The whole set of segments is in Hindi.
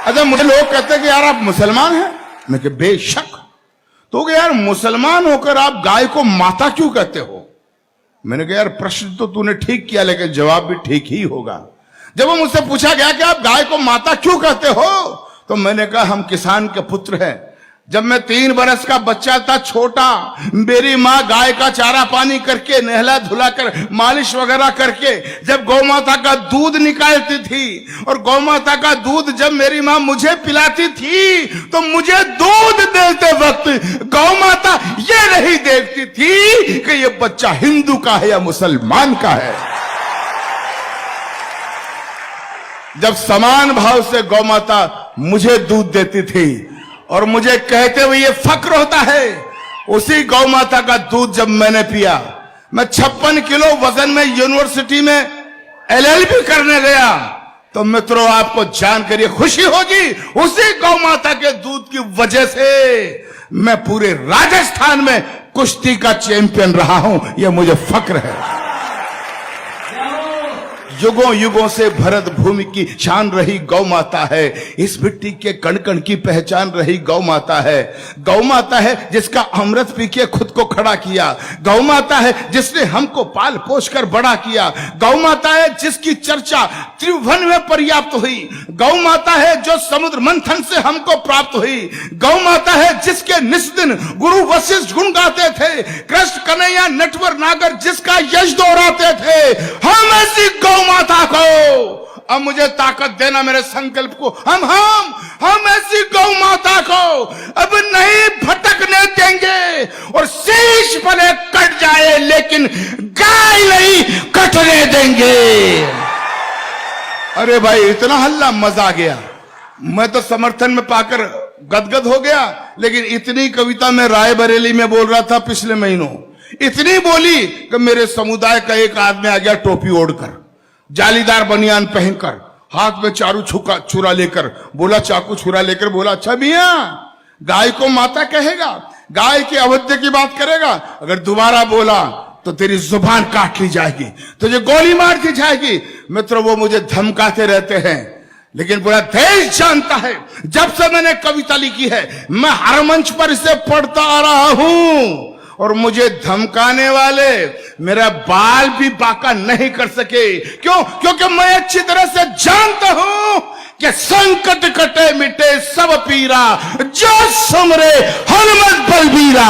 अच्छा, मुझे लोग कहते हैं कि यार आप मुसलमान हैं। मैं कि बेशक। तो कि यार मुसलमान होकर आप गाय को माता क्यों कहते हो? मैंने कहा यार प्रश्न तो तूने ठीक किया, लेकिन जवाब भी ठीक ही होगा। जब वो मुझसे पूछा गया कि आप गाय को माता क्यों कहते हो, तो मैंने कहा हम किसान के पुत्र हैं। जब मैं 3 बरस का बच्चा था, छोटा, मेरी माँ गाय का चारा पानी करके, नहला धुला कर, मालिश वगैरह करके जब गौ माता का दूध निकालती थी, और गौ माता का दूध जब मेरी माँ मुझे पिलाती थी, तो मुझे दूध देते वक्त गौ माता ये नहीं देखती थी कि ये बच्चा हिंदू का है या मुसलमान का है। जब समान भाव से गौ माता मुझे दूध देती थी और मुझे कहते हुए ये फक्र होता है, उसी गौ माता का दूध जब मैंने पिया, मैं 56 किलो वजन में यूनिवर्सिटी में LLB करने गया, तो मित्रों आपको जानकर ये खुशी होगी, उसी गौ माता के दूध की वजह से मैं पूरे राजस्थान में कुश्ती का चैंपियन रहा हूं। यह मुझे फक्र है। युगों युगों से भरत भूमि की शान रही गौ माता है। इस मिट्टी के कण कण की पहचान रही गौ माता है। गौ माता है जिसका अमृत पी के खुद को खड़ा किया। गौ माता है जिसने हमको पाल पोष कर बड़ा किया। गौ माता है जिसकी चर्चा त्रिभुवन में पर्याप्त हुई। गौ माता है जो समुद्र मंथन से हमको प्राप्त हुई। गौ माता है जिसके निस्दिन गुरु वशिष्ठ गुण गाते थे। कृष्ण कन्हैया नटवर नागर जिसका यश दोहराते थे। हम ऐसी गौ माता को अब मुझे ताकत देना, मेरे संकल्प को। हम ऐसी गौ माता को अब नहीं भटकने देंगे, और शीश भले कट जाए लेकिन गाय नहीं कटने देंगे। अरे भाई इतना हल्ला, मजा आ गया। मैं तो समर्थन में पाकर गदगद हो गया, लेकिन इतनी कविता मैं रायबरेली में बोल रहा था पिछले महीनों, इतनी बोली कि मेरे समुदाय का एक आदमी आ गया टोपी ओढ़कर, जालीदार बनियान पहनकर, हाथ में चारू छुरा लेकर, बोला, चाकू छुरा लेकर बोला, अच्छा मियां गाय को माता कहेगा, गाय के अवध्य की बात करेगा, अगर दोबारा बोला तो तेरी जुबान काट ली जाएगी, तुझे गोली मार दी जाएगी। मित्रों वो मुझे धमकाते रहते हैं, लेकिन पूरा देश जानता है जब से मैंने कविता लिखी है, मैं हर मंच पर इसे पढ़ता आ रहा हूं, और मुझे धमकाने वाले मेरा बाल भी बाका नहीं कर सके। क्यों? क्योंकि मैं अच्छी तरह से जानता हूं कि संकट कटे मिटे सब पीरा, जो सुमरे हनुमत बलबीरा।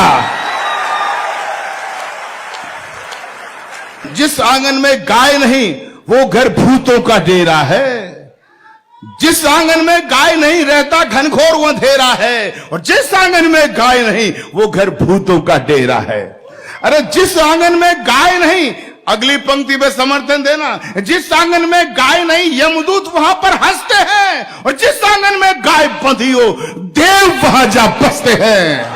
जिस आंगन में गाय नहीं वो घर भूतों का डेरा है। जिस आंगन में गाय नहीं रहता घनघोर अंधेरा है, और जिस आंगन में गाय नहीं वो घर भूतों का डेरा है। अरे जिस आंगन में गाय नहीं, अगली पंक्ति में समर्थन देना, जिस आंगन में गाय नहीं यमदूत वहां पर हंसते हैं, और जिस आंगन में गाय बंधी हो देव वहां जा बसते हैं।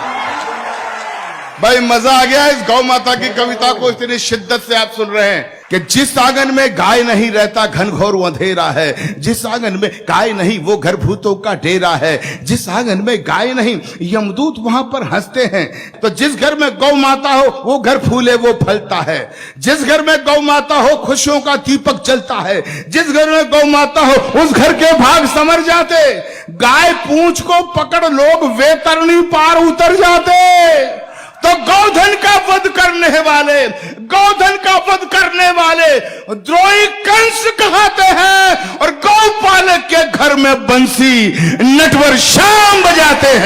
भाई मजा आ गया इस गौ माता की कविता को इतनी शिद्दत से आप सुन रहे हैं कि जिस आंगन में गाय नहीं रहता घनघोर अंधेरा है। जिस आंगन में गाय नहीं वो घर भूतों का डेरा है। जिस आंगन में गाय नहीं यमदूत वहां पर हंसते हैं। तो जिस घर में गौ माता हो वो घर फूले वो फलता है। जिस घर में गौ माता हो खुशियों का दीपक जलता है। जिस घर में गौ माता हो उस घर के भाग संवर जाते। गाय पूंछ को पकड़ लोग वैतरणी पार उतर जाते। तो गौधन का वध करने वाले, गौधन का वध करने वाले द्रोही कंस कहते हैं, और गौपालक के घर में बंसी नटवर शाम बजाते हैं।